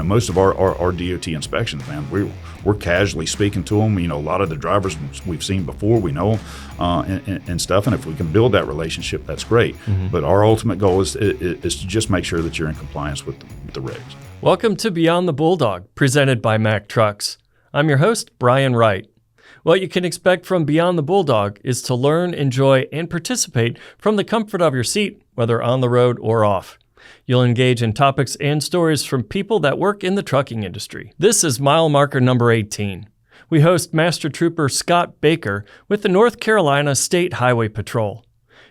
most of our DOT inspections, man, we're casually speaking to them. A lot of the drivers we've seen before, we know them and stuff. And if we can build that relationship, that's great. But our ultimate goal is to just make sure that you're in compliance with the regs. Welcome to Beyond the Bulldog, presented by Mack Trucks. I'm your host, Brian Wright. What you can expect from Beyond the Bulldog is to learn, enjoy, and participate from the comfort of your seat, whether on the road or off. You'll engage in topics and stories from people that work in the trucking industry. This is mile marker number 18. We host Master Trooper Scott Baker with the North Carolina State Highway Patrol.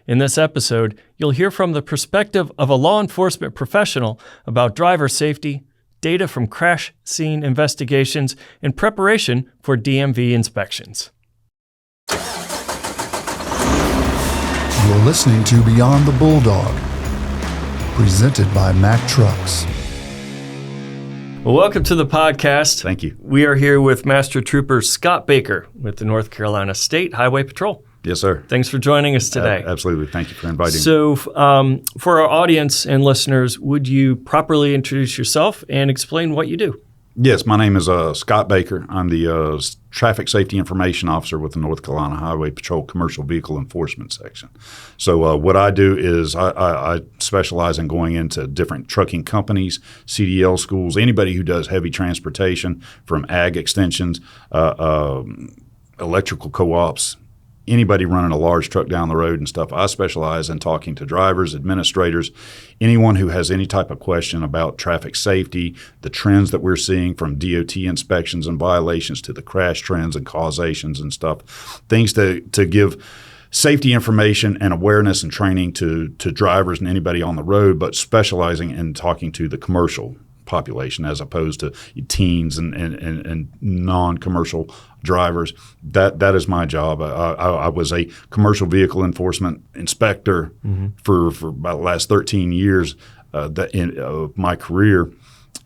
In this episode, you'll hear from the perspective of a law enforcement professional about driver safety, data from crash scene investigations, and preparation for DMV inspections. You're listening to Beyond the Bulldog, presented by Mack Trucks. Well, welcome to the podcast. Thank you. We are here with Master Trooper Scott Baker with the North Carolina State Highway Patrol. Yes, sir. Thanks for joining us today. Absolutely. Thank you for inviting me. So for our audience and listeners, would you properly introduce yourself and explain what you do? Yes, my name is Scott Baker. I'm the Traffic Safety Information Officer with the North Carolina Highway Patrol Commercial Vehicle Enforcement Section. So what I do is I specialize in going into different trucking companies, CDL schools, anybody who does heavy transportation, from ag extensions, electrical co-ops, anybody running a large truck down the road and stuff. I specialize in talking to drivers, administrators, anyone who has any type of question about traffic safety, the trends that we're seeing from DOT inspections and violations to the crash trends and causations and stuff, things to give safety information and awareness and training to drivers and anybody on the road, but specializing in talking to the commercial population as opposed to teens and non-commercial drivers. That is my job. I was a commercial vehicle enforcement inspector for about the last 13 years of my career,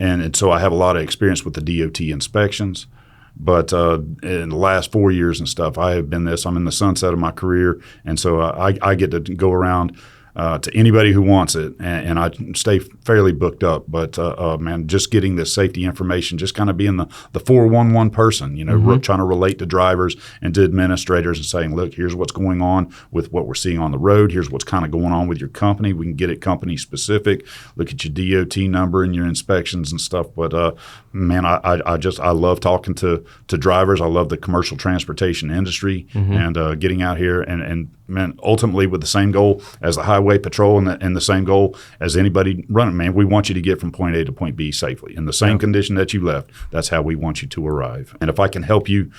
and so I have a lot of experience with the DOT inspections. But in the last 4 years and stuff, I'm in the sunset of my career, and so I get to go around to anybody who wants it, and I stay fairly booked up. But man, just getting this safety information, just kind of being the 411 person, trying to relate to drivers and to administrators and saying, look, here's what's going on with what we're seeing on the road. Here's what's kind of going on with your company. We can get it company specific. Look at your DOT number and your inspections and stuff. But man, I love talking to drivers. I love the commercial transportation industry and getting out here and man, ultimately with the same goal as the Highway Patrol and the same goal as anybody running. Man, we want you to get from point A to point B safely in the same condition that you left. That's how we want you to arrive. And if I can help you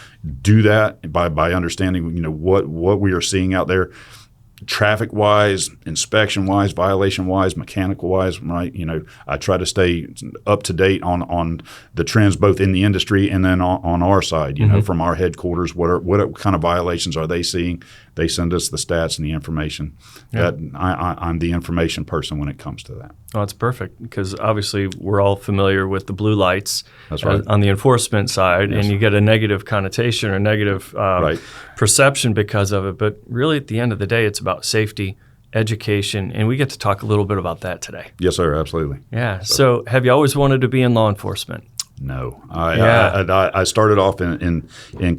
do that by understanding, what we are seeing out there, traffic-wise, inspection-wise, violation-wise, mechanical-wise, right? I try to stay up to date on the trends both in the industry and then on our side, from our headquarters. What kind of violations are they seeing? They send us the stats and the information. That I'm the information person when it comes to that. Oh, that's perfect, because obviously we're all familiar with the blue lights. That's right. On the enforcement side, Yes. and you get a negative connotation or negative perception because of it. But really, at the end of the day, it's about safety, education, and we get to talk a little bit about that today. Yes, sir, absolutely. Yeah. So have you always wanted to be in law enforcement? No. I started off in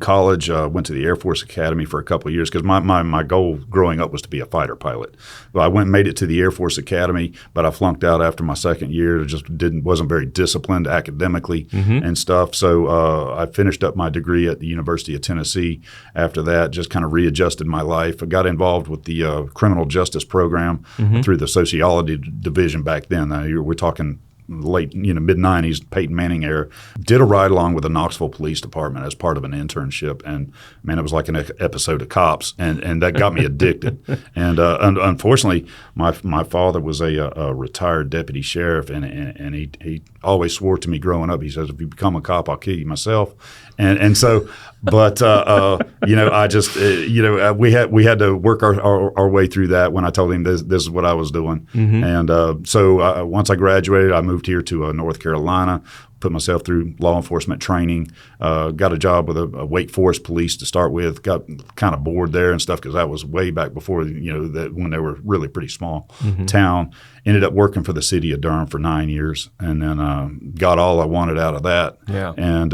college, went to the Air Force Academy for a couple of years because my goal growing up was to be a fighter pilot. But I went and made it to the Air Force Academy, but I flunked out after my second year. It just wasn't very disciplined academically and stuff. So I finished up my degree at the University of Tennessee. After that, just kind of readjusted my life. I got involved with the criminal justice program through the sociology division back then. We're talking late, mid-90s, Peyton Manning era. Did a ride-along with the Knoxville Police Department as part of an internship, and man, it was like an episode of Cops, and that got me addicted. And unfortunately, my father was a retired deputy sheriff, and he always swore to me growing up. He says, "If you become a cop, I'll kill you myself." And so, but I just we had to work our way through that. When I told him this is what I was doing, and so once I graduated, I moved here to North Carolina. put myself through law enforcement training, got a job with a Wake Forest police to start with, got kind of bored there and stuff because that was way back before, when they were really pretty small town. Ended up working for the city of Durham for 9 years, and then got all I wanted out of that, and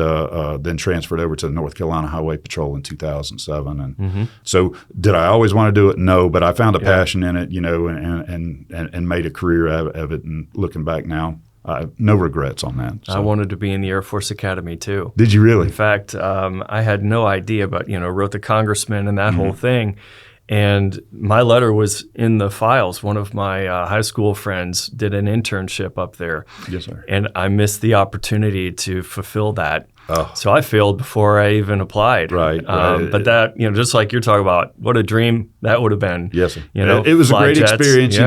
then transferred over to the North Carolina Highway Patrol in 2007. And so did I always want to do it? No, but I found a passion in it, and made a career of it. And looking back now, no regrets on that. So. I wanted to be in the Air Force Academy too. Did you really? In fact, I had no idea, but wrote the congressman and that whole thing. And my letter was in the files. One of my high school friends did an internship up there. Yes, sir. And I missed the opportunity to fulfill that. Oh. So I failed before I even applied. Right. But that, just like you're talking about, what a dream that would have been. Yes, sir. It was a great experience,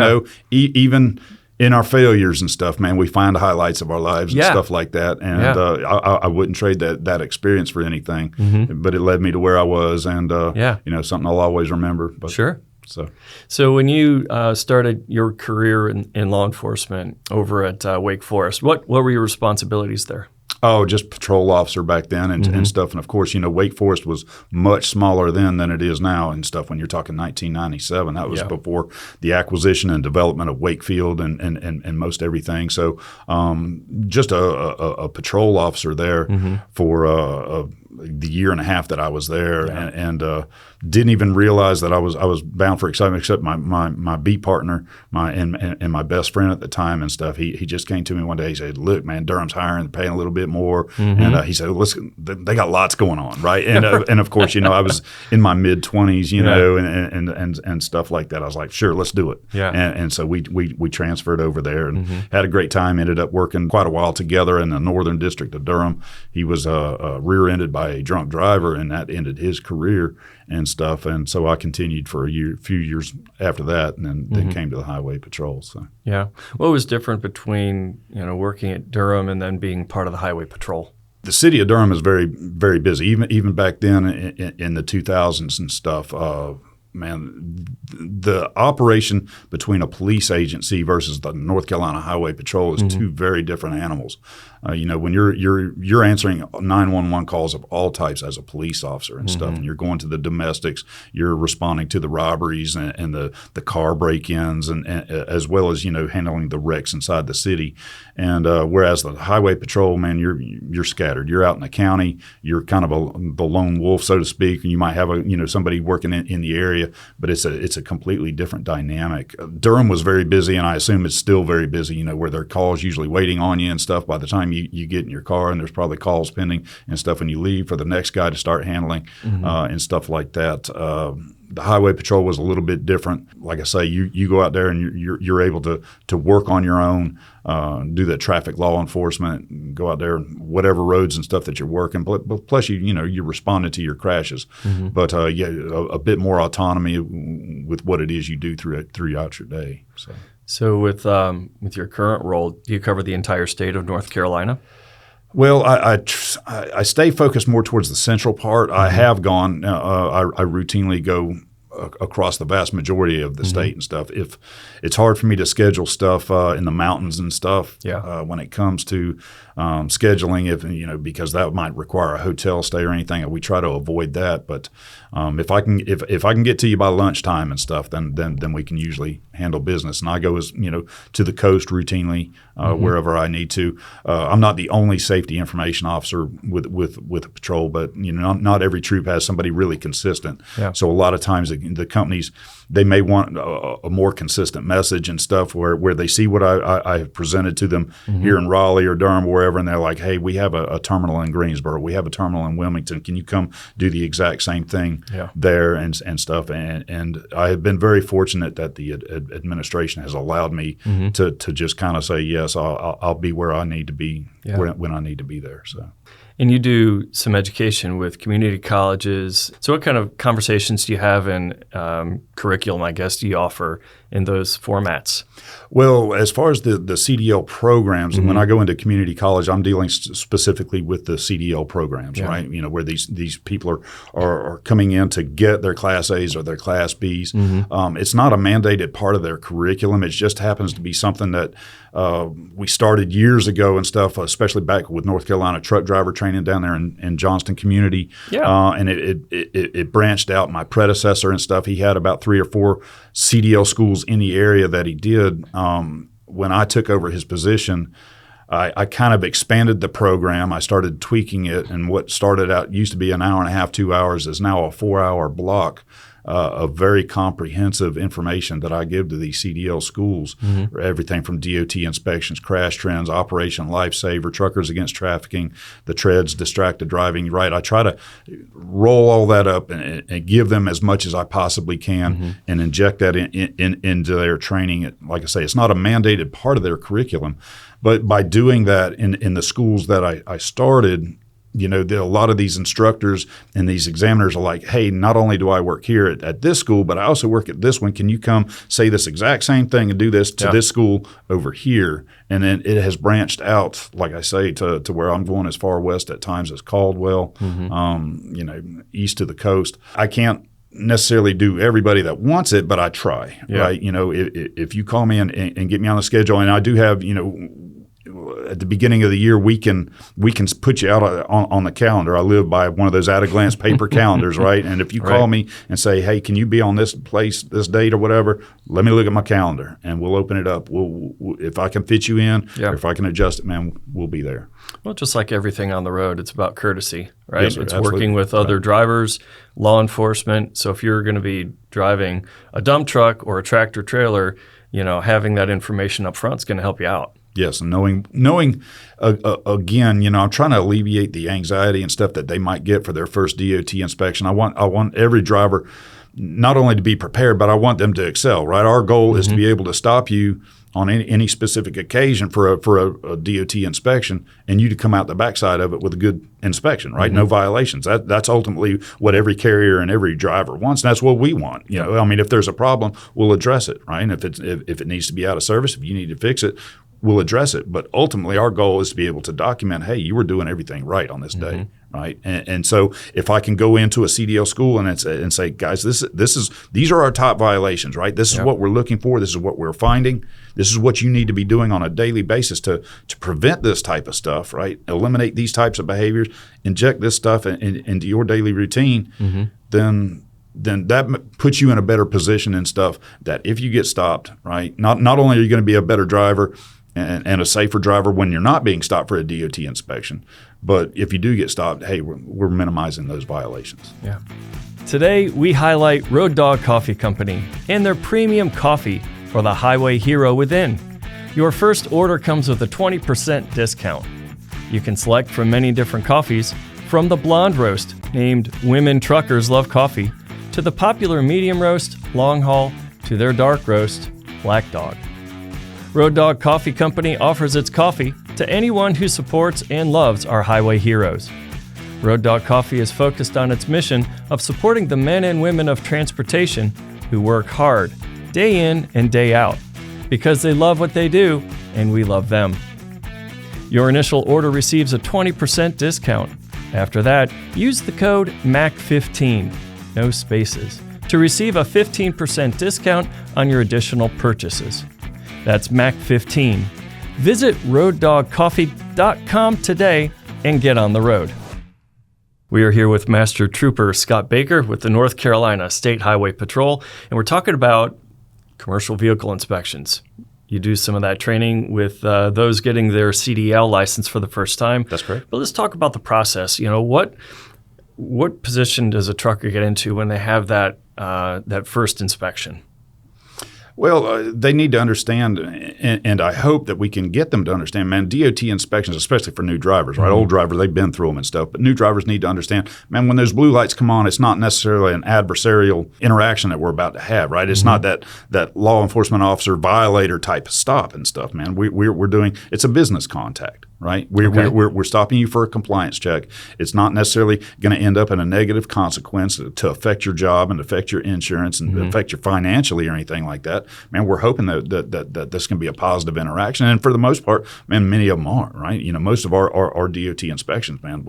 even in our failures and stuff, man, we find the highlights of our lives and stuff like that. And I wouldn't trade that experience for anything, but it led me to where I was, and something I'll always remember. But, sure. So when you started your career in law enforcement over at Wake Forest, what were your responsibilities there? Oh, just patrol officer back then and stuff. And of course, Wake Forest was much smaller then than it is now and stuff. When you're talking 1997, that was before the acquisition and development of Wakefield and most everything. So just a patrol officer there for the year and a half that I was there, and didn't even realize that I was bound for excitement. Except my beat partner, and my best friend at the time and stuff. He just came to me one day. He said, "Look, man, Durham's hiring, paying a little bit more," and he said, "Listen, they got lots going on, right?" And and of course, I was in my mid-20s, and stuff like that. I was like, "Sure, let's do it." And so we transferred over there and had a great time. Ended up working quite a while together in the Northern District of Durham. He was rear-ended by a drunk driver, and that ended his career and stuff. And so I continued for a few years after that, and then came to the Highway Patrol. So what was different between working at Durham and then being part of the Highway Patrol? The city of Durham is very, very busy. Even back then in the 2000s and stuff. Man, the operation between a police agency versus the North Carolina Highway Patrol is two very different animals. When you're answering 911 calls of all types as a police officer and stuff, and you're going to the domestics, you're responding to the robberies and the car break-ins, and as well as handling the wrecks inside the city. And whereas the Highway Patrol, man, you're scattered. You're out in the county. You're kind of the lone wolf, so to speak, and you might have somebody working in the area, but it's a completely different dynamic. Durham was very busy, and I assume it's still very busy. Where there are calls usually waiting on you and stuff. By the time you get in your car, and there's probably calls pending and stuff when you leave for the next guy to start handling and stuff like that. The Highway Patrol was a little bit different. Like I say, you go out there and you're able to work on your own, do that traffic law enforcement, go out there, whatever roads and stuff that you're working. Plus, you're responding to your crashes, but a bit more autonomy with what it is you do throughout your day. So with your current role, do you cover the entire state of North Carolina? Well, I stay focused more towards the central part. I have gone. I routinely go across the vast majority of the state and stuff. If it's hard for me to schedule stuff in the mountains and stuff, when it comes to scheduling, because that might require a hotel stay or anything, we try to avoid that. But if I can get to you by lunchtime and stuff, then we can usually handle business. And I go to the coast routinely wherever I need to. I'm not the only safety information officer with a patrol, but not every troop has somebody really consistent. So a lot of times the companies, they may want a more consistent message and stuff where they see what I have presented to them here in Raleigh or Durham or wherever, and they're like, hey, we have a terminal in Greensboro, we have a terminal in Wilmington, can you come do the exact same thing there and stuff? And I have been very fortunate that the administration has allowed me to just kind of say, yes, I'll be where I need to be when I need to be there. So. And you do some education with community colleges. So what kind of conversations do you have in curriculum, I guess, do you offer in those formats? Well, as far as the CDL programs, when I go into community college, I'm dealing specifically with the CDL programs, right? You know, where these people are coming in to get their Class A's or their Class B's. It's not a mandated part of their curriculum. It just happens to be something that we started years ago and stuff, especially back with North Carolina truck driver training down there in Johnston community. And it branched out. My predecessor and stuff, he had about 3 or 4 CDL schools in the area that he did. When I took over his position, I kind of expanded the program. I started tweaking it, and what started out used to be an hour and a half, 2 hours is now a 4-hour block of very comprehensive information that I give to these CDL schools. Everything from DOT inspections, crash trends, Operation Lifesaver, truckers against trafficking, the treads, distracted driving. Right, I try to roll all that up and give them as much as I possibly can and inject that into their training. Like I say, it's not a mandated part of their curriculum, but by doing that in the schools that I started, you know, a lot of these instructors and these examiners are like, hey, not only do I work here at this school, but I also work at this one. Can you come say this exact same thing and do this to this school over here? And then it has branched out, like I say, to where I'm going as far west at times as Caldwell, you know, east of the coast. I can't necessarily do everybody that wants it, but I try, right? You know, if you call me and get me on the schedule, and I do have, you know, at the beginning of the year, we can put you out on the calendar. I live by one of those at-a-glance paper calendars, right? And if you call me and say, hey, can you be on this place, this date or whatever, let me look at my calendar, and we'll open it up. We'll if I can fit you in, or if I can adjust it, man, we'll be there. Well, just like everything on the road, it's about courtesy, right? Yes, sir, it's absolutely. working with other drivers, law enforcement. So if you're going to be driving a dump truck or a tractor trailer, you know, having that information up front is going to help you out. Yes, and knowing again, you know, I'm trying to alleviate the anxiety and stuff that they might get for their first DOT inspection. I want every driver not only to be prepared, but I want them to excel, right? Our goal is to be able to stop you on any specific occasion for a DOT inspection, and you to come out the backside of it with a good inspection, right? No violations. That's ultimately what every carrier and every driver wants, and that's what we want. You know, I mean, if there's a problem, we'll address it, right? And if it needs to be out of service, if you need to fix it, we'll address it. But ultimately, our goal is to be able to document, hey, you were doing everything right on this day, right? And so if I can go into a CDL school and say, guys, these are our top violations, right? This is what we're looking for. This is what we're finding. This is what you need to be doing on a daily basis to prevent this type of stuff, right? Eliminate these types of behaviors, inject this stuff into your daily routine, then that puts you in a better position and stuff that if you get stopped, right, not only are you going to be a better driver and a safer driver when you're not being stopped for a DOT inspection, but if you do get stopped, hey, we're minimizing those violations. Yeah. Today, we highlight Road Dog Coffee Company and their premium coffee for the highway hero within. Your first order comes with a 20% discount. You can select from many different coffees, from the blonde roast, named Women Truckers Love Coffee, to the popular medium roast, Long Haul, to their dark roast, Black Dog. Road Dog Coffee Company offers its coffee to anyone who supports and loves our highway heroes. Road Dog Coffee is focused on its mission of supporting the men and women of transportation who work hard, day in and day out, because they love what they do and we love them. Your initial order receives a 20% discount. After that, use the code MACK15, no spaces, to receive a 15% discount on your additional purchases. That's MACK15. Visit RoadDogCoffee.com today and get on the road. We are here with Master Trooper Scott Baker with the North Carolina State Highway Patrol, and we're talking about commercial vehicle inspections. You do some of that training with those getting their CDL license for the first time. That's correct. But let's talk about the process. You know, what position does a trucker get into when they have that first inspection? Well, they need to understand, and I hope that we can get them to understand, man, DOT inspections, especially for new drivers, right? Old drivers, they've been through them and stuff, but new drivers need to understand, man, when those blue lights come on, it's not necessarily an adversarial interaction that we're about to have, right? It's not that law enforcement officer violator type stop and stuff, man. We're doing, it's a business contact, right? We're stopping you for a compliance check. It's not necessarily going to end up in a negative consequence to affect your job and affect your insurance and affect you financially or anything like that. that, man, we're hoping that this can be a positive interaction. And for the most part, man, many of them are, right? You know, most of our DOT inspections, man,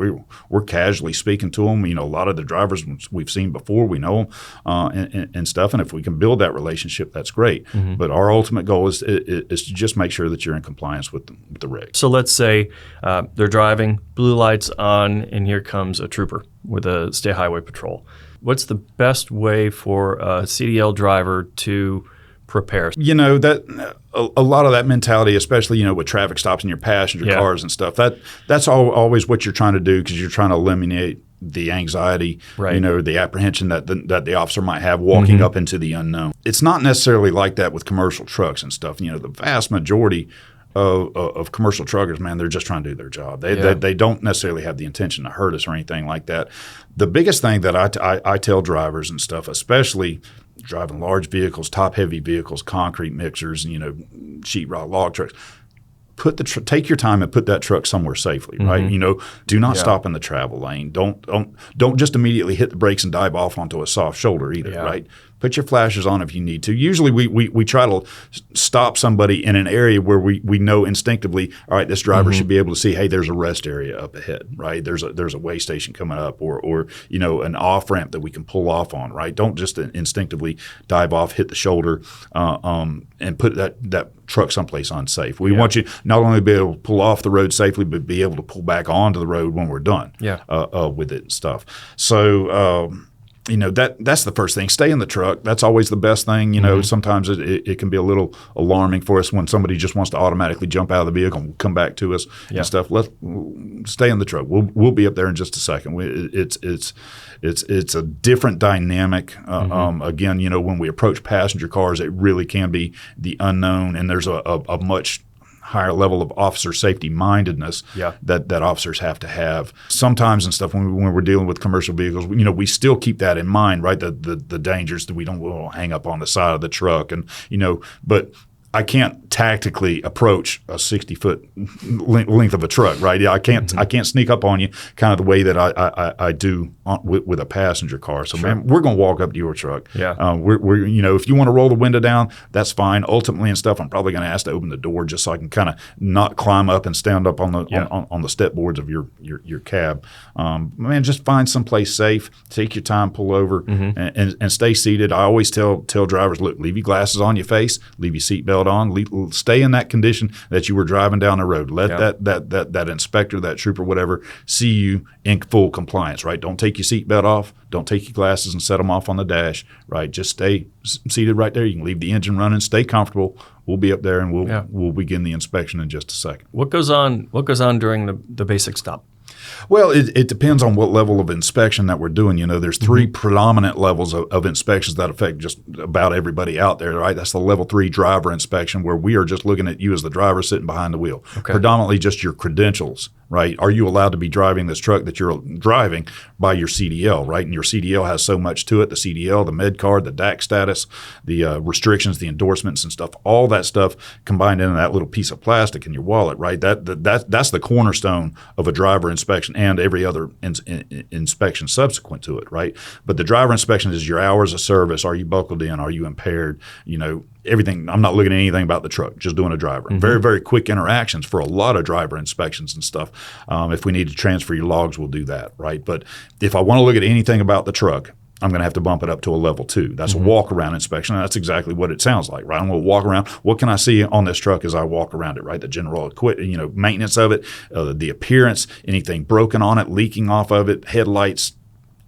we're casually speaking to them. You know, a lot of the drivers we've seen before, we know them and stuff. And if we can build that relationship, that's great. Mm-hmm. But our ultimate goal is to just make sure that you're in compliance with the regs. So let's say they're driving, blue lights on, and here comes a trooper with a state highway patrol. What's the best way for a CDL driver to prepare? You know, that a lot of that mentality, especially, you know, with traffic stops in your passenger cars and stuff, that's always what you're trying to do, because you're trying to eliminate the anxiety, you know, the apprehension that the officer might have walking up into the unknown. It's not necessarily like that with commercial trucks and stuff. You know, the vast majority of commercial truckers, man, they're just trying to do their job. They don't necessarily have the intention to hurt us or anything like that. The biggest thing that I tell drivers and stuff, especially driving large vehicles, top-heavy vehicles, concrete mixers, you know, sheetrock, log trucks, take your time and put that truck somewhere safely, right? You know, do not stop in the travel lane. Don't just immediately hit the brakes and dive off onto a soft shoulder either, right? Put your flashers on if you need to. Usually we try to stop somebody in an area where we know instinctively, all right, this driver should be able to see, hey, there's a rest area up ahead, right? There's a way station coming up, or you know, an off ramp that we can pull off on, right? Don't just instinctively dive off, hit the shoulder, and put that truck someplace unsafe. We want you not only to be able to pull off the road safely, but be able to pull back onto the road when we're done with it and stuff. So you know, that's the first thing. Stay in the truck. That's always the best thing. You know, sometimes it can be a little alarming for us when somebody just wants to automatically jump out of the vehicle and come back to us and stuff. Let's stay in the truck. We'll be up there in just a second. It's a different dynamic. Again, you know, when we approach passenger cars, it really can be the unknown, and there's a much higher level of officer safety mindedness that officers have to have sometimes and stuff when we're dealing with commercial vehicles. You know, we still keep that in mind, right? The dangers that we don't hang up on the side of the truck, and you know, but I can't tactically approach a 60-foot length of a truck, right? I can't sneak up on you kind of the way that I do with a passenger car. So, man, we're going to walk up to your truck. We're you know, if you want to roll the window down, that's fine. Ultimately and stuff, I'm probably going to ask to open the door just so I can kind of not climb up and stand up on the step boards of your cab. Man, just find someplace safe. Take your time, pull over, and stay seated. I always tell drivers, look, leave your glasses on your face, leave your seatbelt on, stay in that condition that you were driving down the road. Let that inspector, that trooper, whatever, see you in full compliance, right? Don't take your seatbelt off. Don't take your glasses and set them off on the dash, right? Just stay seated right there. You can leave the engine running. Stay comfortable. We'll be up there and we'll begin the inspection in just a second. What goes on during the basic stop? Well, it depends on what level of inspection that we're doing. You know, there's three predominant levels of inspections that affect just about everybody out there, right? That's the level 3 driver inspection, where we are just looking at you as the driver sitting behind the wheel. Predominantly just your credentials, right? Are you allowed to be driving this truck that you're driving by your CDL, right? And your CDL has so much to it, the CDL, the med card, the DAC status, the restrictions, the endorsements and stuff, all that stuff combined into that little piece of plastic in your wallet, right? That's the cornerstone of a driver inspection and every other inspection subsequent to it, right? But the driver inspection is your hours of service. Are you buckled in? Are you impaired? You know, everything. I'm not looking at anything about the truck, just doing a driver. Very, very quick interactions for a lot of driver inspections and stuff. If we need to transfer your logs, we'll do that, right? But if I want to look at anything about the truck, I'm going to have to bump it up to a level 2. That's a walk-around inspection, and that's exactly what it sounds like, right? I'm going to walk around. What can I see on this truck as I walk around it, right? The general maintenance of it, the appearance, anything broken on it, leaking off of it, headlights,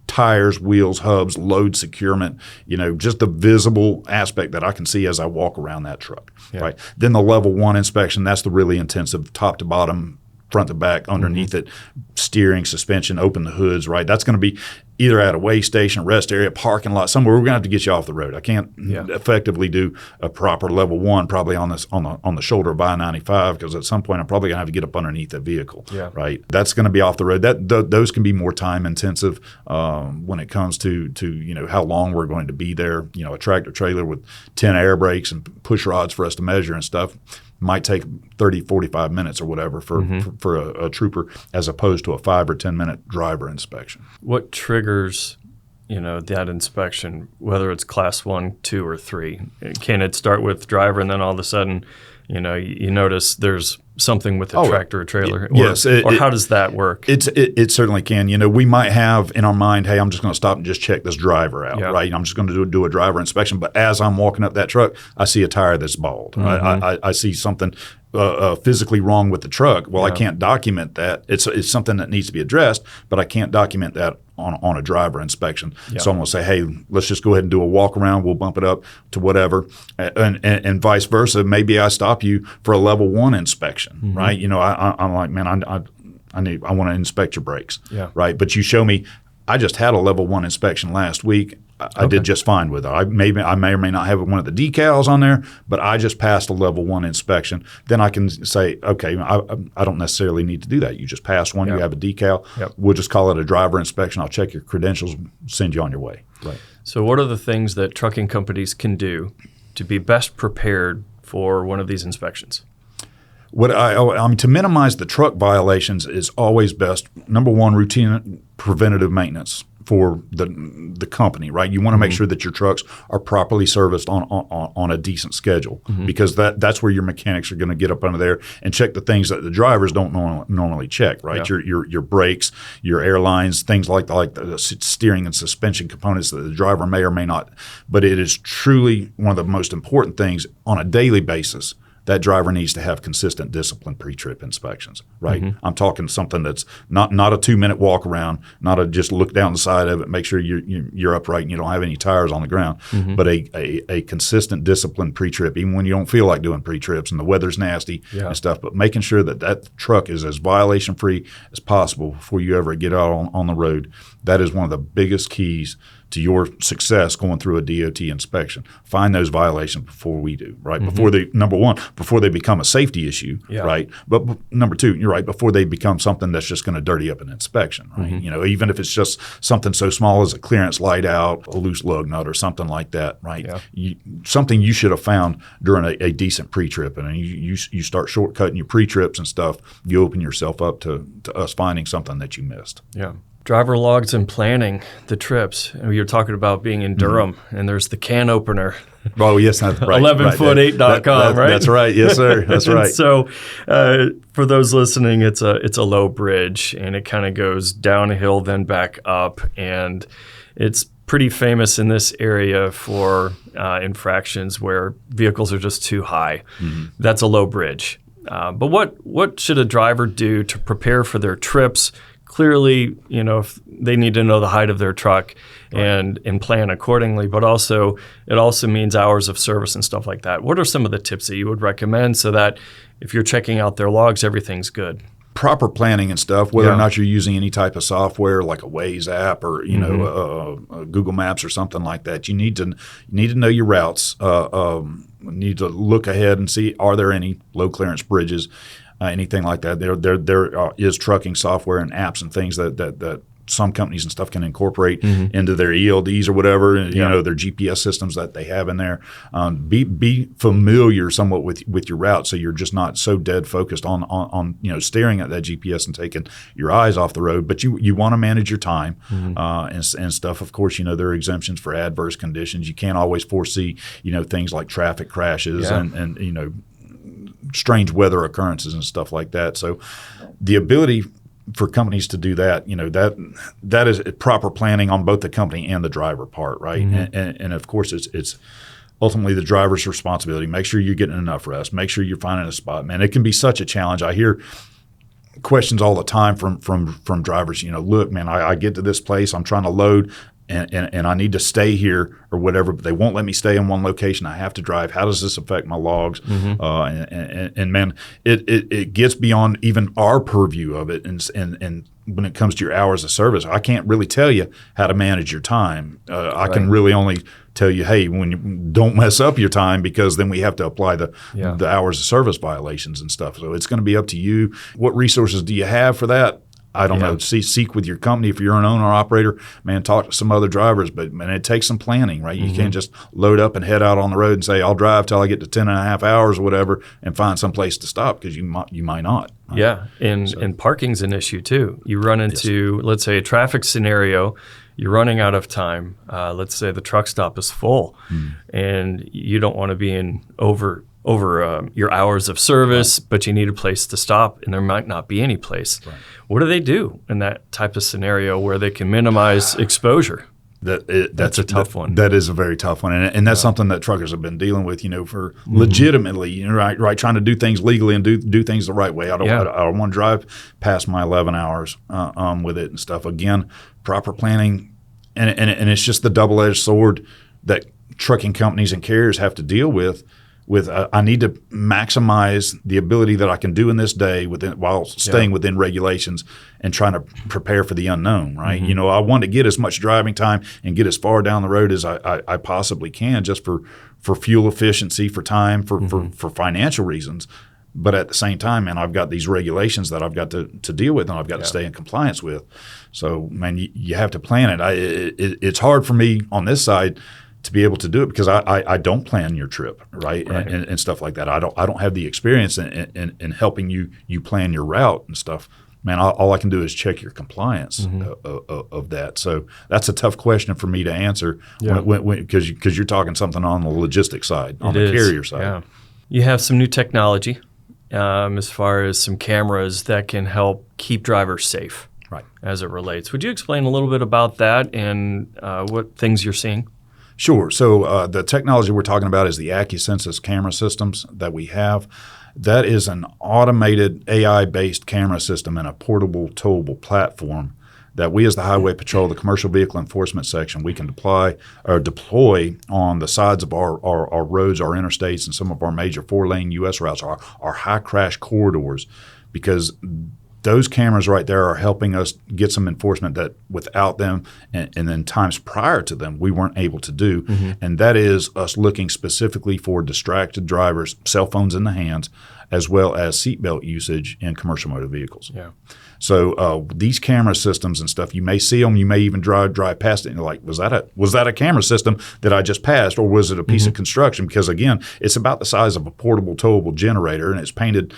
tires, wheels, hubs, load securement, you know, just the visible aspect that I can see as I walk around that truck, right? Then the level 1 inspection, that's the really intensive top to bottom, front to back, underneath it, steering, suspension, open the hoods, right? That's going to be either at a way station, rest area, parking lot, somewhere. We're going to have to get you off the road. I can't effectively do a proper level 1 probably on the shoulder of I-95, because at some point I'm probably going to have to get up underneath the vehicle, right? That's going to be off the road. Those can be more time intensive when it comes to you know, how long we're going to be there. You know, a tractor trailer with 10 air brakes and push rods for us to measure and stuff might take 30, 45 minutes or whatever for a trooper, as opposed to a 5 or 10 minute driver inspection. What triggers that inspection, whether it's class 1, 2, or 3? Can it start with driver and then all of a sudden, you notice there's something with a tractor or trailer? Or, yes. Or how does that work? It certainly can. We might have in our mind, hey, I'm just going to stop and just check this driver out, right? I'm just going to do a driver inspection. But as I'm walking up that truck, I see a tire that's bald. Mm-hmm. I see something physically wrong with the truck. Well, I can't document that. It's something that needs to be addressed, but I can't document that on a driver inspection. So I'm going to say, hey, let's just go ahead and do a walk around. We'll bump it up to whatever, and vice versa. Maybe I stop you for a level 1 inspection, right? I'm like, man, I want to inspect your brakes, right? But you show me, I just had a level 1 inspection last week. I did just fine with it. I may or may not have one of the decals on there, but I just passed a level 1 inspection. Then I can say, okay, I don't necessarily need to do that. You just passed one. You have a decal. We'll just call it a driver inspection. I'll check your credentials, send you on your way. Right. So what are the things that trucking companies can do to be best prepared for one of these inspections? To minimize the truck violations is always best. Number 1, routine preventative maintenance for the company, right? You want to make sure that your trucks are properly serviced on a decent schedule, because that's where your mechanics are going to get up under there and check the things that the drivers don't normally check, right? Your brakes, your airlines, things like the steering and suspension components that the driver may or may not. But it is truly one of the most important things on a daily basis. That driver needs to have consistent discipline pre-trip inspections, right? I'm talking something that's not a 2-minute walk around, not a just look down the side of it, make sure you're upright and you don't have any tires on the ground, but a consistent discipline pre-trip, even when you don't feel like doing pre-trips and the weather's nasty and stuff, but making sure that truck is as violation-free as possible before you ever get out on the road. That is one of the biggest keys to your success going through a DOT inspection. Find those violations before we do, right? Before they, number 1, before they become a safety issue, right? But number 2, you're right, before they become something that's just going to dirty up an inspection, right? Even if it's just something so small as a clearance light out, a loose lug nut or something like that, right? Something you should have found during a decent pre-trip. And you start shortcutting your pre-trips and stuff, you open yourself up to us finding something that you missed. Driver logs and planning the trips. You're talking about being in Durham, and there's the can opener. Oh, yes, that's right. 11foot8.com, right? That's right. Yes, sir. That's right. So for those listening, it's a low bridge, and it kind of goes downhill, then back up. And it's pretty famous in this area for infractions where vehicles are just too high. That's a low bridge. But what should a driver do to prepare for their trips? Clearly, if they need to know the height of their truck and plan accordingly, but it also means hours of service and stuff like that. What are some of the tips that you would recommend so that if you're checking out their logs, everything's good? Proper planning and stuff, whether or not you're using any type of software like a Waze app or Google Maps or something like that, you need to know your routes. Need to look ahead and see, are there any low clearance bridges? Anything like that. There is trucking software and apps and things that some companies and stuff can incorporate into their ELDs or whatever, their GPS systems that they have in there. Be familiar somewhat with your route, so you're just not so dead focused on staring at that GPS and taking your eyes off the road. But you want to manage your time and stuff. Of course, there are exemptions for adverse conditions. You can't always foresee things like traffic crashes and strange weather occurrences and stuff like that. So the ability for companies to do that, that is proper planning on both the company and the driver part, right? And of course, it's ultimately the driver's responsibility. Make sure you're getting enough rest. Make sure you're finding a spot. Man, it can be such a challenge. I hear questions all the time from drivers. Look, man, I get to this place, I'm trying to load. And I need to stay here or whatever, but they won't let me stay in one location. I have to drive. How does this affect my logs? And man, it gets beyond even our purview of it. And when it comes to your hours of service, I can't really tell you how to manage your time. I can really only tell you, hey, when you don't mess up your time, because then we have to apply the hours of service violations and stuff. So it's going to be up to you. What resources do you have for that? I don't know. Seek with your company. If you're an owner or operator, man, talk to some other drivers. But, man, it takes some planning, right? You can't just load up and head out on the road and say, I'll drive till I get to 10 and a half hours or whatever and find some place to stop, because you might not. Right? And parking's an issue too. You run into, let's say, a traffic scenario, you're running out of time. Let's say the truck stop is full, and you don't want to be in over your hours of service, but you need a place to stop, and there might not be any place. Right. What do they do in that type of scenario where they can minimize exposure? That's a tough one. That is a very tough one, and that's something that truckers have been dealing with, for legitimately, right, trying to do things legally and do things the right way. I don't want to drive past my 11 hours with it and stuff. Again, proper planning, and it's just the double-edged sword that trucking companies and carriers have to deal with. I need to maximize the ability that I can do in this day while staying within regulations and trying to prepare for the unknown, right? I want to get as much driving time and get as far down the road as I possibly can, just for fuel efficiency, for time, for financial reasons. But at the same time, man, I've got these regulations that I've got to deal with and I've got to stay in compliance with. So, man, you have to plan it. It's hard for me on this side to be able to do it because I don't plan your trip, right? And stuff like that. I don't have the experience in helping you plan your route and stuff. Man, all I can do is check your compliance of that. So that's a tough question for me to answer because you're talking something on the logistics side, on the carrier side. Yeah. You have some new technology as far as some cameras that can help keep drivers safe, right, as it relates. Would you explain a little bit about that and what things you're seeing? Sure. So the technology we're talking about is the AccuSensus camera systems that we have. That is an automated AI-based camera system and a portable, towable platform that we as the Highway Patrol, the Commercial Vehicle Enforcement Section, we can deploy on the sides of our roads, our interstates, and some of our major 4-lane U.S. routes, our high crash corridors, because those cameras right there are helping us get some enforcement that without them and then times prior to them we weren't able to do. And that is us looking specifically for distracted drivers, cell phones in the hands, as well as seatbelt usage in commercial motor vehicles. Yeah. So these camera systems and stuff, you may see them, you may even drive past it and you're like, was that a camera system that I just passed, or was it a piece of construction? Because again, it's about the size of a portable towable generator and it's painted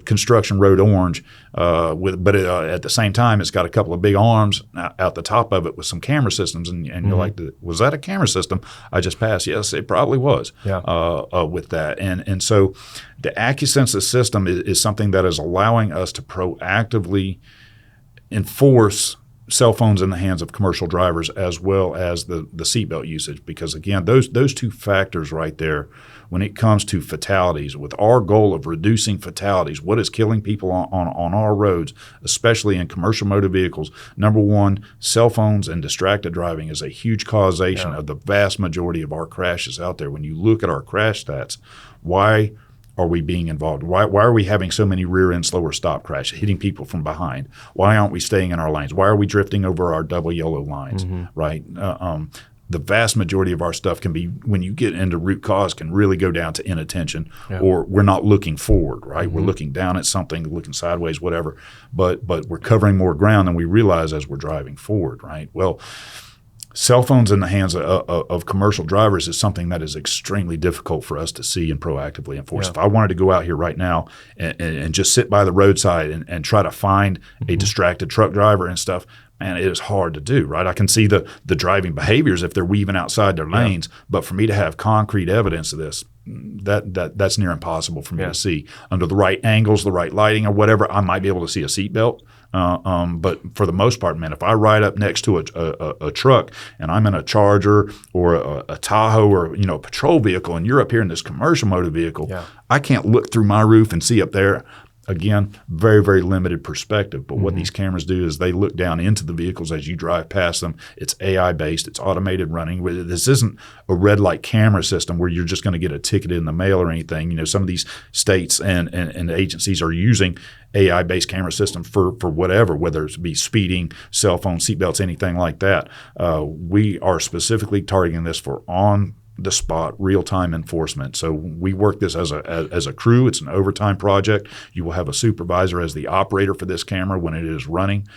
construction road orange, but at the same time, it's got a couple of big arms out the top of it with some camera systems, and you're like, was that a camera system I just passed? Yes, it probably was. With that, and so the AccuSensus system is something that is allowing us to proactively enforce cell phones in the hands of commercial drivers as well as the seatbelt usage, because again, those two factors right there, when it comes to fatalities, with our goal of reducing fatalities, what is killing people on our roads, especially in commercial motor vehicles, number one, cell phones and distracted driving is a huge causation of the vast majority of our crashes out there. When you look at our crash stats, why are we being involved? Why are we having so many rear-end slower stop crashes, hitting people from behind? Why aren't we staying in our lanes? Why are we drifting over our double yellow lines, right? The vast majority of our stuff can be, when you get into root cause, can really go down to inattention, or we're not looking forward, right? We're looking down at something, looking sideways, whatever, but we're covering more ground than we realize as we're driving forward, right? Well, cell phones in the hands of commercial drivers is something that is extremely difficult for us to see and proactively enforce. If I wanted to go out here right now and just sit by the roadside and try to find a distracted truck driver and stuff, man, it is hard to do, right? I can see the driving behaviors if they're weaving outside their lanes, but for me to have concrete evidence of this, that's near impossible for me to see. Under the right angles, the right lighting or whatever, I might be able to see a seatbelt. But for the most part, man, if I ride up next to a truck and I'm in a Charger or a Tahoe or a patrol vehicle, and you're up here in this commercial motor vehicle, I can't look through my roof and see up there. Again, very, very limited perspective. But what these cameras do is they look down into the vehicles as you drive past them. It's AI-based. It's automated running. This isn't a red light camera system where you're just going to get a ticket in the mail or anything. Some of these states and agencies are using AI-based camera systems for whatever, whether it be speeding, cell phone, seatbelts, anything like that. We are specifically targeting this for the spot real-time enforcement. So we work this as a crew. It's an overtime project. You will have a supervisor as the operator for this camera when it is running.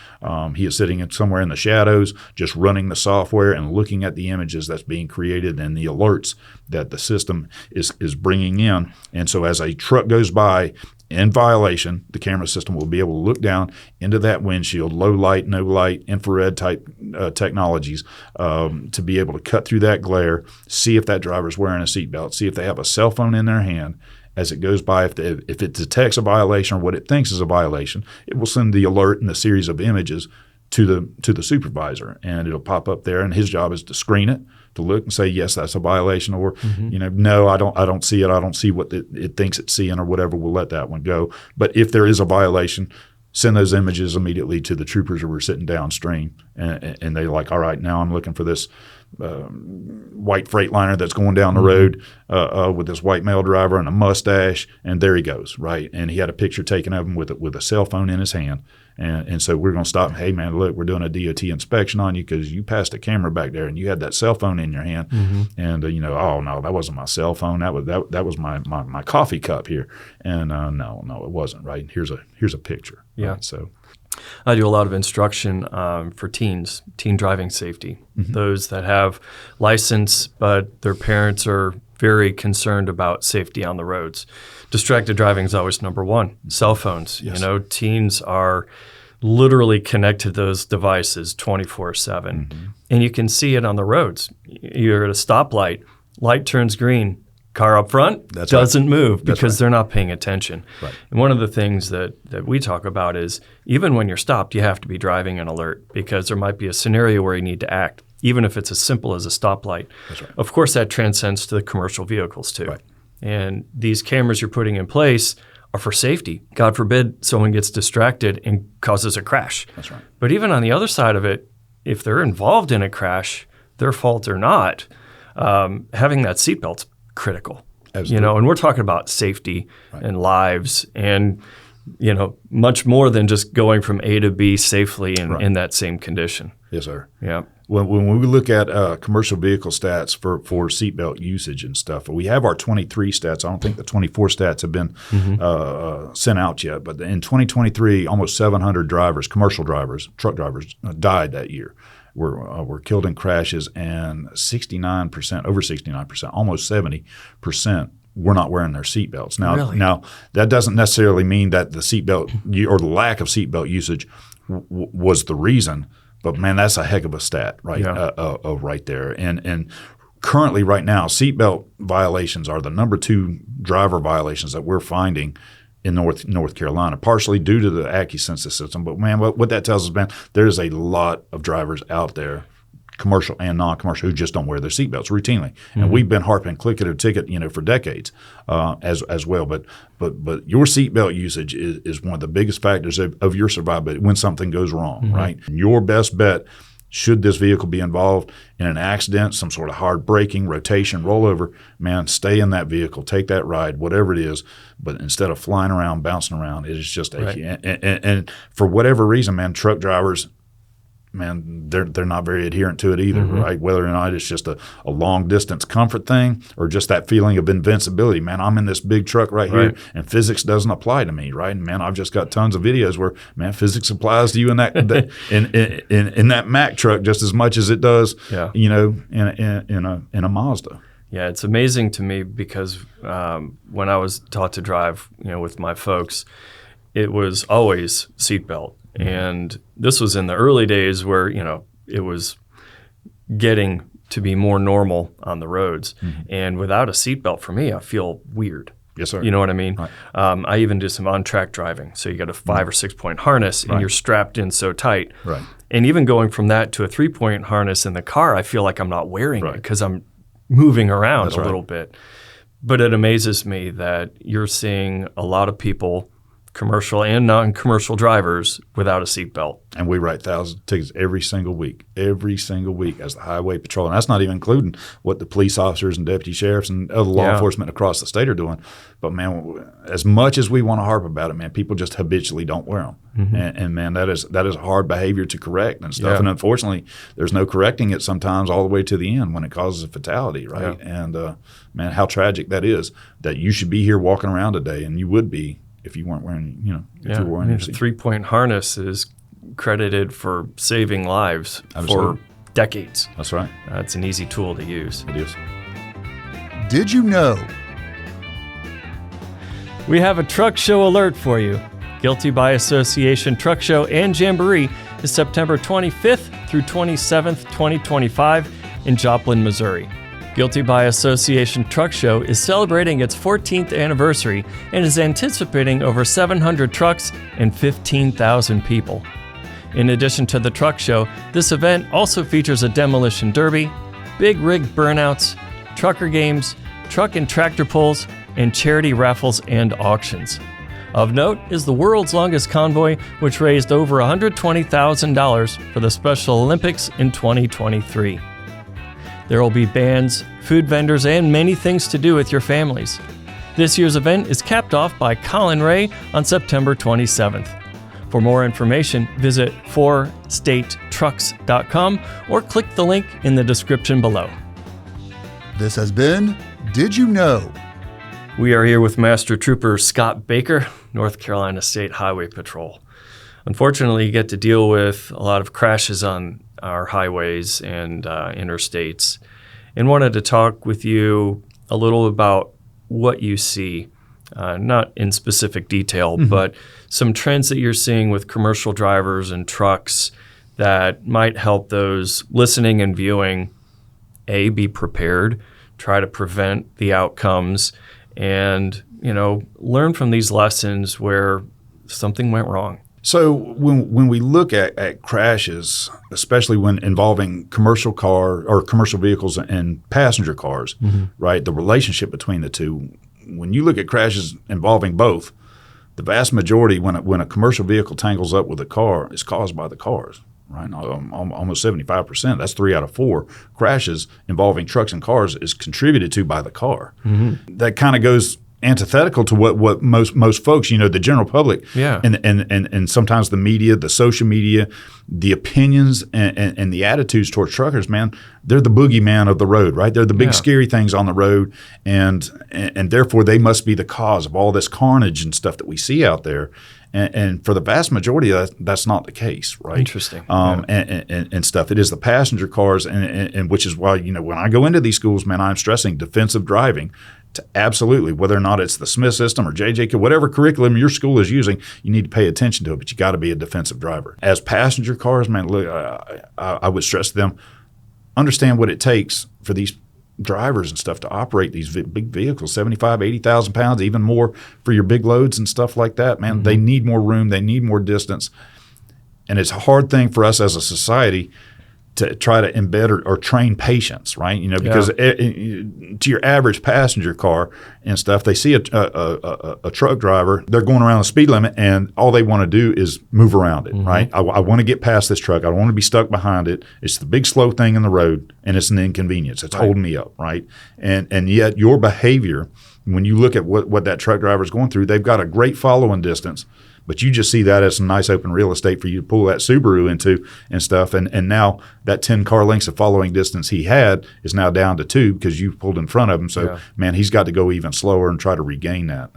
He is sitting somewhere in the shadows, just running the software and looking at the images that's being created and the alerts that the system is bringing in. And so as a truck goes by, in violation, the camera system will be able to look down into that windshield, low light, no light, infrared type technologies, to be able to cut through that glare, see if that driver's wearing a seatbelt, see if they have a cell phone in their hand. As it goes by, if it detects a violation or what it thinks is a violation, it will send the alert and a series of images to the supervisor, and it'll pop up there. And his job is to screen it, to look and say, yes, that's a violation, or no, I don't see it. I don't see what it thinks it's seeing, or whatever. We'll let that one go. But if there is a violation, send those images immediately to the troopers who are sitting downstream, and they're like, all right, now I'm looking for this white Freightliner that's going down the road with this white male driver and a mustache, and there he goes, right? And he had a picture taken of him with a cell phone in his hand, and so we're going to stop him. Hey, man, look, we're doing a DOT inspection on you because you passed a camera back there and you had that cell phone in your hand, and oh no, that wasn't my cell phone. That was my coffee cup here, and no, it wasn't, right? Here's a picture. Yeah. Right? So. I do a lot of instruction for teen driving safety. Those that have license, but their parents are very concerned about safety on the roads. Distracted driving is always number one. Cell phones. Yes. Teens are literally connected to those devices 24/7, and you can see it on the roads. You're at a stoplight, light turns green. Car up front doesn't move because they're not paying attention. Right. And one of the things that we talk about is even when you're stopped, you have to be driving an alert because there might be a scenario where you need to act, even if it's as simple as a stoplight. That's right. Of course, that transcends to the commercial vehicles too. Right. And these cameras you're putting in place are for safety. God forbid someone gets distracted and causes a crash. That's right. But even on the other side of it, if they're involved in a crash, their fault or not, having that seatbelt's critical. Absolutely. And we're talking about safety and lives and, much more than just going from A to B safely in that same condition. Yes, sir. Yeah. When we look at commercial vehicle stats for seatbelt usage and stuff, we have our 23 stats. I don't think the 24 stats have been sent out yet. But in 2023, almost 700 drivers, commercial drivers, truck drivers, died that year. Were killed in crashes, and 69%, over 69%, almost 70% were not wearing their seatbelts. Now that doesn't necessarily mean that the seatbelt or the lack of seatbelt usage was the reason, but man, that's a heck of a stat, right? Yeah. Right there. And currently, right now, seatbelt violations are the number 2 driver violations that we're finding in North Carolina, partially due to the AccuSensus system. But man, what that tells us, man, there's a lot of drivers out there, commercial and non-commercial, who just don't wear their seatbelts routinely. And we've been harping click it or ticket, for decades as well. But your seatbelt usage is one of the biggest factors of your survivability when something goes wrong, right? And your best bet, should this vehicle be involved in an accident, some sort of hard braking, rotation, rollover, man, stay in that vehicle, take that ride, whatever it is. But instead of flying around, bouncing around, it is just and for whatever reason, man, truck drivers, man, they're not very adherent to it either, right? Whether or not it's just a long distance comfort thing or just that feeling of invincibility. Man, I'm in this big truck right here, and physics doesn't apply to me, right? And man, I've just got tons of videos where, man, physics applies to you in that in that Mack truck just as much as it does, in a Mazda. Yeah, it's amazing to me because when I was taught to drive, with my folks, it was always seatbelt. And this was in the early days where, it was getting to be more normal on the roads. And without a seatbelt, for me, I feel weird. Yes, sir. You know what I mean? Right. I even do some on-track driving. So you got a 5 or 6 point harness and you're strapped in so tight. Right. And even going from that to a 3-point harness in the car, I feel like I'm not wearing it because I'm moving around a little bit. But it amazes me that you're seeing a lot of people, commercial and non-commercial drivers, without a seatbelt. And we write thousands of tickets every single week as the highway patrol. And that's not even including what the police officers and deputy sheriffs and other law enforcement across the state are doing. But man, as much as we want to harp about it, man, people just habitually don't wear them. And man, that is hard behavior to correct and stuff. And unfortunately, there's no correcting it sometimes all the way to the end when it causes a fatality, right? And man, how tragic that is, that you should be here walking around today, and you would be if you weren't wearing, if you were wearing your seat. The 3-point harness is credited for saving lives for decades. That's right. It's an easy tool to use. It is. Did you know? We have a truck show alert for you. Guilty by Association Truck Show and Jamboree is September 25th through 27th, 2025 in Joplin, Missouri. Guilty by Association Truck Show is celebrating its 14th anniversary and is anticipating over 700 trucks and 15,000 people. In addition to the truck show, this event also features a demolition derby, big rig burnouts, trucker games, truck and tractor pulls, and charity raffles and auctions. Of note is the world's longest convoy, which raised over $120,000 for the Special Olympics in 2023. There will be bands, food vendors, and many things to do with your families. This year's event is capped off by Colin Ray on September 27th. For more information, visit 4statetrucks.com or click the link in the description below. This has been Did You Know? We are here with Master Trooper Scott Baker, North Carolina State Highway Patrol. Unfortunately, you get to deal with a lot of crashes on our highways and interstates, and wanted to talk with you a little about what you see, not in specific detail, but some trends that you're seeing with commercial drivers and trucks that might help those listening and viewing, A, be prepared, try to prevent the outcomes, and, learn from these lessons where something went wrong. So when we look at crashes, especially when involving commercial vehicles and passenger cars, right, the relationship between the two, when you look at crashes involving both, the vast majority when a commercial vehicle tangles up with a car is caused by the cars, right? Almost 75%, that's 3 out of 4 crashes involving trucks and cars is contributed to by the car. That kind of goes antithetical to what most folks, the general public, and sometimes the media, the social media, the opinions and the attitudes towards truckers, man, they're the boogeyman of the road, right? They're the big scary things on the road, and therefore they must be the cause of all this carnage and stuff that we see out there. And for the vast majority, that's not the case, right? Interesting. And stuff. It is the passenger cars, and which is why, when I go into these schools, man, I'm stressing defensive driving. To absolutely, whether or not it's the Smith system or JJK, whatever curriculum your school is using, you need to pay attention to it, but you got to be a defensive driver. As passenger cars, man, look, I would stress to them, understand what it takes for these drivers and stuff to operate these big vehicles, 75, 80,000 pounds, even more for your big loads and stuff like that, man. They need more room. They need more distance. And it's a hard thing for us as a society to try to embed or train patience, right? Because to your average passenger car and stuff, they see a truck driver, they're going around the speed limit, and all they want to do is move around it, right? I want to get past this truck. I don't want to be stuck behind it. It's the big slow thing in the road, and it's an inconvenience. It's holding me up, right? And yet your behavior, when you look at what that truck driver is going through, they've got a great following distance, but you just see that as some nice open real estate for you to pull that Subaru into and stuff. And now that 10 car lengths of following distance he had is now down to 2 because you pulled in front of him. So, man, he's got to go even slower and try to regain that.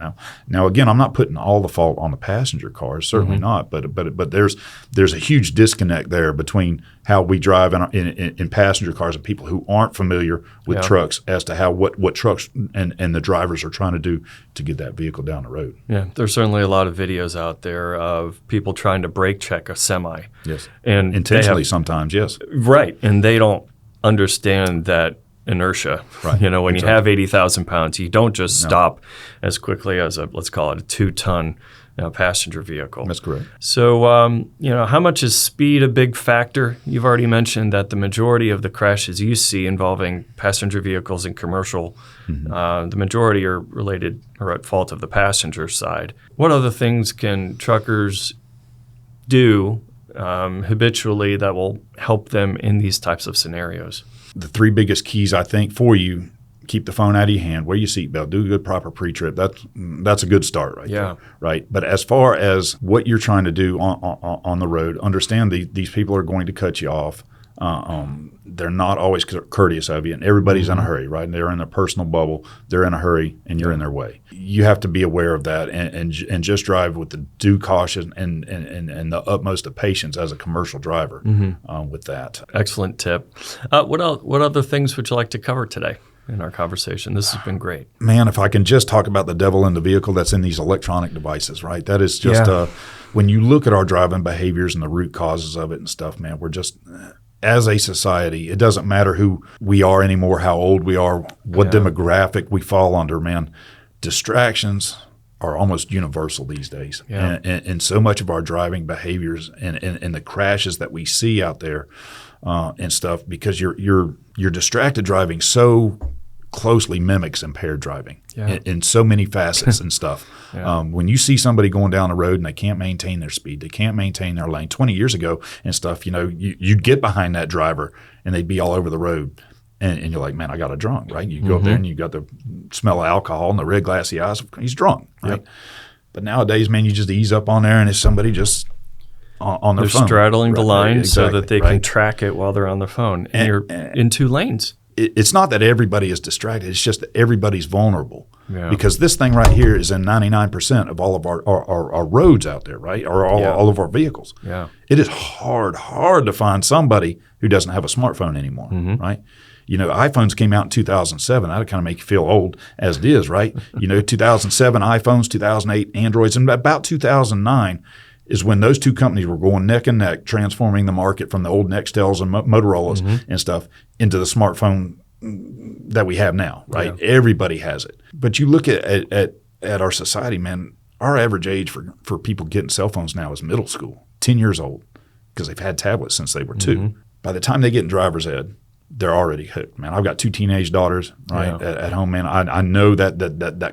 Now again, I'm not putting all the fault on the passenger cars, certainly not. But there's a huge disconnect there between how we drive in passenger cars and people who aren't familiar with trucks as to what trucks and the drivers are trying to do to get that vehicle down the road. Yeah, there's certainly a lot of videos out there of people trying to brake check a semi. Yes, and intentionally sometimes, yes. Right, and they don't understand that inertia. Right. When you have 80,000 pounds, you don't just stop as quickly as let's call it a 2-ton passenger vehicle. That's correct. So, how much is speed a big factor? You've already mentioned that the majority of the crashes you see involving passenger vehicles and commercial, the majority are related or at fault of the passenger side. What other things can truckers do habitually that will help them in these types of scenarios? The 3 biggest keys, I think, for you: keep the phone out of your hand, wear your seatbelt, do a good proper pre-trip. That's a good start right there, right? But as far as what you're trying to do on the road, understand these people are going to cut you off. They're not always courteous of you, and everybody's in a hurry, right? They're in their personal bubble. They're in a hurry, and you're in their way. You have to be aware of that and just drive with the due caution and the utmost of patience as a commercial driver with that. Excellent tip. What other things would you like to cover today? in our conversation. This has been great. Man, if I can just talk about the devil in the vehicle that's in these electronic devices, right? That is just, when you look at our driving behaviors and the root causes of it and stuff, man, we're just, as a society, it doesn't matter who we are anymore, how old we are, what demographic we fall under, man. Distractions are almost universal these days. Yeah. And so much of our driving behaviors and the crashes that we see out there and stuff, because you're distracted driving so closely mimics impaired driving in so many facets and stuff. When you see somebody going down the road and they can't maintain their speed, they can't maintain their lane. 20 years ago and stuff, you'd get behind that driver and they'd be all over the road. And you're like, man, I got a drunk, right? You go up there and you got the smell of alcohol and the red glassy eyes. He's drunk, right? Yep. But nowadays, man, you just ease up on there and it's somebody just on their phone. They're straddling the line exactly, so that they can track it while they're on their phone. And you're in two lanes. It's not that everybody is distracted. It's just that everybody's vulnerable. Yeah. Because this thing right here is in 99% of all of our roads out there, right? Or all of our vehicles. Yeah. It is hard to find somebody who doesn't have a smartphone anymore, right? iPhones came out in 2007. That'll kind of make you feel old as it is, right? 2007 iPhones, 2008 Androids, and about 2009 is when those two companies were going neck and neck, transforming the market from the old Nextels and Motorola's and stuff into the smartphone that we have now, right? Yeah. Everybody has it. But you look at our society, man, our average age for people getting cell phones now is middle school, 10 years old, because they've had tablets since they were 2. By the time they get in driver's ed, they're already hooked, man. I've got 2 teenage daughters, right, at home, man. I know that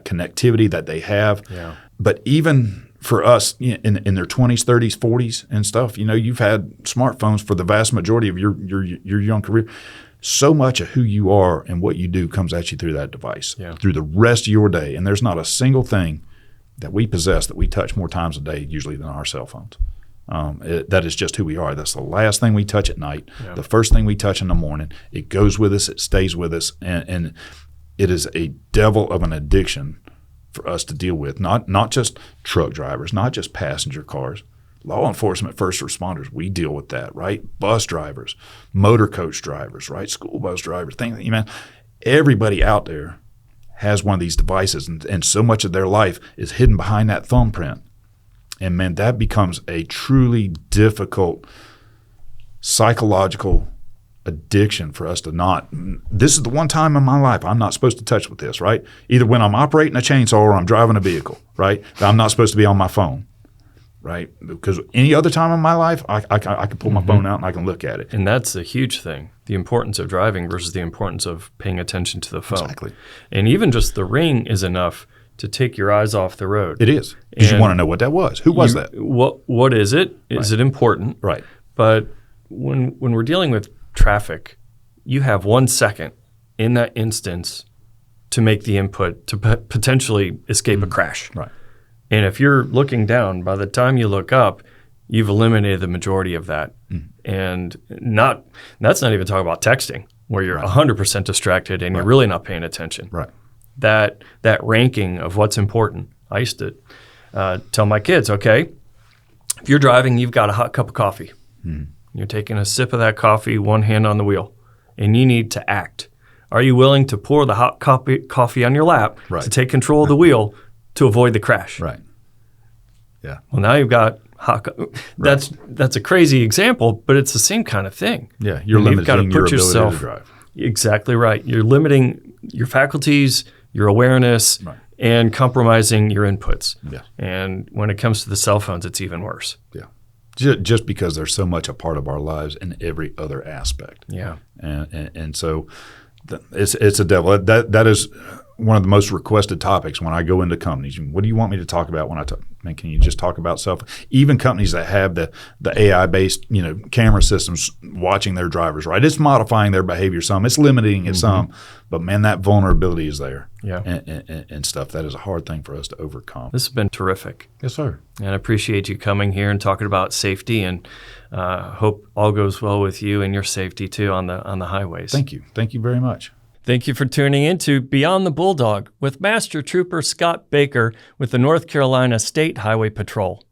connectivity that they have. Yeah. But even for us in their 20s, 30s, 40s and stuff, you've had smartphones for the vast majority of your young career. So much of who you are and what you do comes at you through that device, through the rest of your day. And there's not a single thing that we possess that we touch more times a day usually than our cell phones. That is just who we are. That's the last thing we touch at night, the first thing we touch in the morning. It goes with us. It stays with us. And it is a devil of an addiction for us to deal with, not just truck drivers, not just passenger cars. Law enforcement, first responders, we deal with that, right? Bus drivers, motor coach drivers, right? School bus drivers, things, man. Everybody out there has one of these devices, and so much of their life is hidden behind that thumbprint. And, man, that becomes a truly difficult psychological addiction for us to not. This is the one time in my life I'm not supposed to touch with this, right? Either when I'm operating a chainsaw or I'm driving a vehicle, right? I'm not supposed to be on my phone, right? Because any other time in my life, I can pull my phone out and I can look at it. And that's a huge thing, the importance of driving versus the importance of paying attention to the phone. Exactly. And even just the ring is enough to take your eyes off the road. It is. Because you want to know what that was. Who was that? What is it? Is it important? Right. But when we're dealing with traffic, you have 1 second in that instance to make the input to potentially escape a crash. Right. And if you're looking down, by the time you look up, you've eliminated the majority of that. And that's not even talking about texting, where you're 100% distracted and you're really not paying attention. Right. That ranking of what's important. I used to tell my kids, okay, if you're driving, you've got a hot cup of coffee. You're taking a sip of that coffee, one hand on the wheel, and you need to act. Are you willing to pour the hot coffee on your lap to take control of the wheel to avoid the crash? Right. Yeah. Well, now you've got hot. That's a crazy example, but it's the same kind of thing. Yeah, you're limiting your ability to drive. Exactly right. You're limiting your faculties, your awareness, and compromising your inputs. Yeah. And when it comes to the cell phones, it's even worse. Yeah. Just because they're so much a part of our lives in every other aspect. Yeah. And so it's a devil. That is one of the most requested topics when I go into companies. What do you want me to talk about when I talk? Man, can you just talk about cell phone? Even companies that have the AI-based camera systems watching their drivers, right? It's modifying their behavior some. It's limiting it some. But, man, that vulnerability is there. Yeah. And stuff. That is a hard thing for us to overcome. This has been terrific. Yes, sir. And I appreciate you coming here and talking about safety, and hope all goes well with you and your safety, too, on the highways. Thank you. Thank you very much. Thank you for tuning in to Beyond the Bulldog with Master Trooper Scott Baker with the North Carolina State Highway Patrol.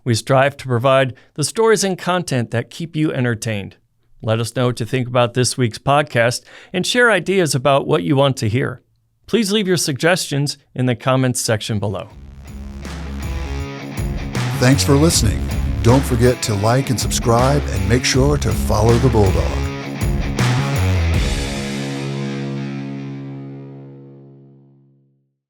We strive to provide the stories and content that keep you entertained. Let us know what you think about this week's podcast and share ideas about what you want to hear. Please leave your suggestions in the comments section below. Thanks for listening. Don't forget to like and subscribe and make sure to follow the Bulldog.